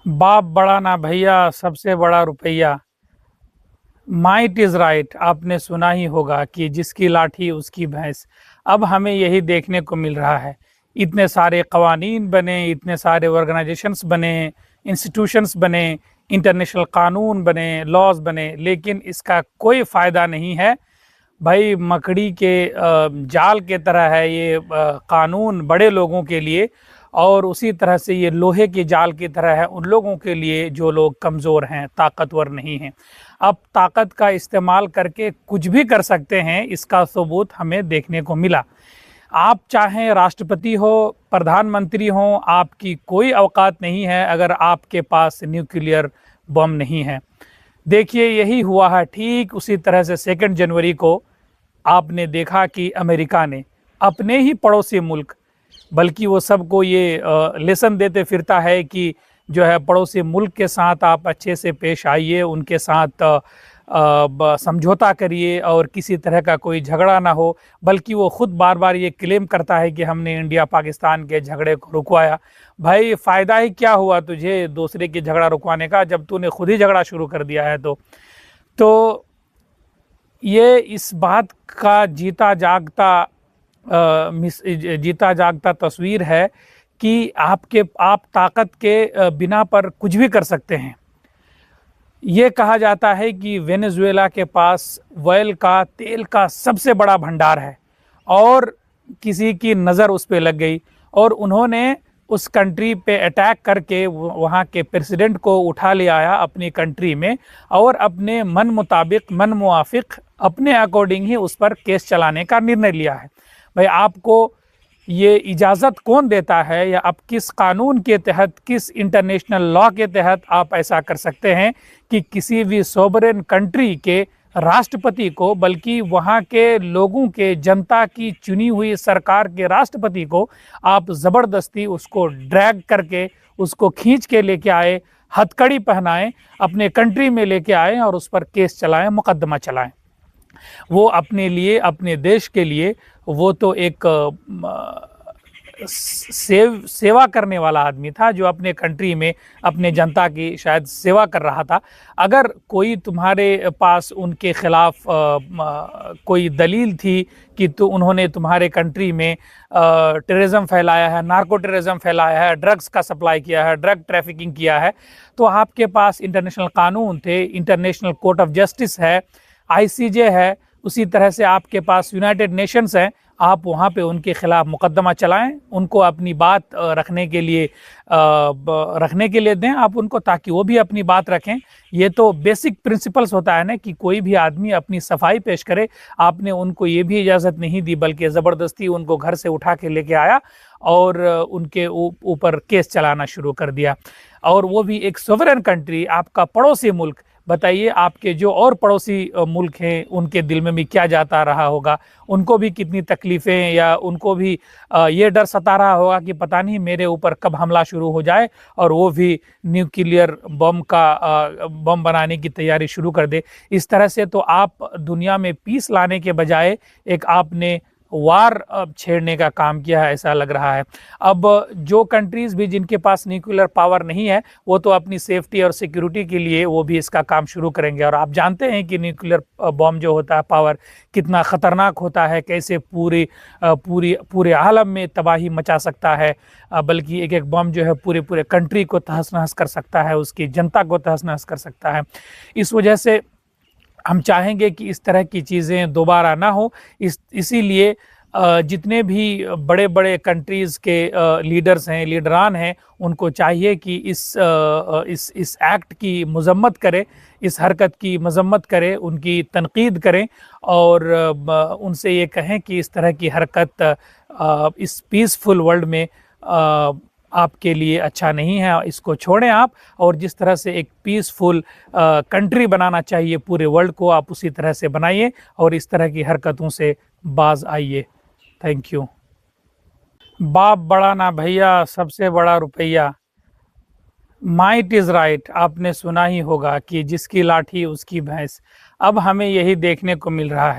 बाप बड़ा ना भैया, सबसे बड़ा रुपया। माइट इज राइट, आपने सुना ही होगा कि जिसकी लाठी उसकी भैंस। अब हमें यही देखने को मिल रहा है। इतने सारे कवानीन बने, इतने सारे ऑर्गेनाइजेशंस बने, इंस्टीट्यूशंस बने, इंटरनेशनल कानून बने, लॉज बने, लेकिन इसका कोई फ़ायदा नहीं है। भाई मकड़ी के जाल के तरह है ये कानून बड़े लोगों के लिए, और उसी तरह से ये लोहे के जाल की तरह है उन लोगों के लिए जो लोग कमज़ोर हैं, ताकतवर नहीं हैं। अब ताकत का इस्तेमाल करके कुछ भी कर सकते हैं, इसका सबूत हमें देखने को मिला। आप चाहें राष्ट्रपति हो, प्रधानमंत्री हो, आपकी कोई औकात नहीं है अगर आपके पास न्यूक्लियर बम नहीं है। देखिए यही हुआ है। ठीक उसी तरह से 2 जनवरी को आपने देखा कि अमेरिका ने अपने ही पड़ोसी मुल्क, बल्कि वो सबको ये लेसन देते फिरता है कि जो है पड़ोसी मुल्क के साथ आप अच्छे से पेश आइए, उनके साथ समझौता करिए और किसी तरह का कोई झगड़ा ना हो। बल्कि वो खुद बार बार ये क्लेम करता है कि हमने इंडिया पाकिस्तान के झगड़े को रुकवाया। भाई फ़ायदा ही क्या हुआ तुझे दूसरे की झगड़ा रुकवाने का, जब तूने खुद ही झगड़ा शुरू कर दिया है। तो ये इस बात का जीता जागता तस्वीर है कि आप ताकत के बिना पर कुछ भी कर सकते हैं। ये कहा जाता है कि वेनेजुएला के पास ऑयल का, तेल का सबसे बड़ा भंडार है, और किसी की नज़र उस पे लग गई और उन्होंने उस कंट्री पे अटैक करके वहाँ के प्रेसिडेंट को उठा ले आया अपनी कंट्री में, और अपने मन मुताबिक, मन मुआफिक, अपने अकॉर्डिंग ही उस पर केस चलाने का निर्णय लिया है। भाई आपको ये इजाज़त कौन देता है, या आप किस कानून के तहत, किस इंटरनेशनल लॉ के तहत आप ऐसा कर सकते हैं कि किसी भी सोवरेन कंट्री के राष्ट्रपति को, बल्कि वहाँ के लोगों के, जनता की चुनी हुई सरकार के राष्ट्रपति को आप ज़बरदस्ती उसको ड्रैग करके, उसको खींच के लेके आए, हथकड़ी पहनाएं, अपने कंट्री में लेके आए और उस पर केस चलाएं, मुकदमा चलाएं। वो अपने लिए, अपने देश के लिए, वो तो एक सेवा करने वाला आदमी था, जो अपने कंट्री में अपने जनता की शायद सेवा कर रहा था। अगर कोई तुम्हारे पास उनके खिलाफ कोई दलील थी कि तो उन्होंने तुम्हारे कंट्री में टेररिज्म फैलाया है, नार्को टेररिज्म फैलाया है, ड्रग्स का सप्लाई किया है, ड्रग ट्रैफिकिंग किया है, तो आपके पास इंटरनेशनल कानून थे, इंटरनेशनल कोर्ट ऑफ जस्टिस है, ICJ है, उसी तरह से आपके पास यूनाइटेड नेशंस हैं। आप वहाँ पे उनके खिलाफ मुकदमा चलाएं, उनको अपनी बात रखने के लिए दें आप उनको, ताकि वो भी अपनी बात रखें। ये तो बेसिक प्रिंसिपल्स होता है ना कि कोई भी आदमी अपनी सफाई पेश करे। आपने उनको ये भी इजाज़त नहीं दी, बल्कि ज़बरदस्ती उनको घर से उठा के लेके आया और उनके ऊपर केस चलाना शुरू कर दिया, और वो भी एक सोवरेन कंट्री, आपका पड़ोसी मुल्क। बताइए आपके जो और पड़ोसी मुल्क हैं उनके दिल में भी क्या जाता रहा होगा, उनको भी कितनी तकलीफ़ें, या उनको भी ये डर सता रहा होगा कि पता नहीं मेरे ऊपर कब हमला शुरू हो जाए और वो भी न्यूक्लियर बम बनाने की तैयारी शुरू कर दे। इस तरह से तो आप दुनिया में पीस लाने के बजाय एक आपने वार छेड़ने का काम किया है, ऐसा लग रहा है। अब जो कंट्रीज़ भी जिनके पास न्यूक्लियर पावर नहीं है, वो तो अपनी सेफ्टी और सिक्योरिटी के लिए वो भी इसका काम शुरू करेंगे। और आप जानते हैं कि न्यूक्लियर बॉम्ब जो होता है, पावर, कितना ख़तरनाक होता है, कैसे पूरे आलम में तबाही मचा सकता है। बल्कि एक एक बम जो है पूरे कंट्री को तहस नहस कर सकता है, उसकी जनता को तहस नहस कर सकता है। इस वजह से हम चाहेंगे कि इस तरह की चीज़ें दोबारा ना हो। इसीलिए जितने भी बड़े बड़े कंट्रीज़ के लीडर्स हैं, लीडरान हैं, उनको चाहिए कि इस एक्ट की मज़म्मत करें, इस हरकत की मज़म्मत करें, उनकी तनकीद करें, और उनसे ये कहें कि इस तरह की हरकत इस पीसफुल वर्ल्ड में आपके लिए अच्छा नहीं है, इसको छोड़ें आप। और जिस तरह से एक पीसफुल कंट्री बनाना चाहिए पूरे वर्ल्ड को, आप उसी तरह से बनाइए और इस तरह की हरकतों से बाज आइए। Thank you. बाप बड़ा ना भैया, सबसे बड़ा रुपया। माइट इज़ राइट, आपने सुना ही होगा कि जिसकी लाठी उसकी भैंस। अब हमें यही देखने को मिल रहा है।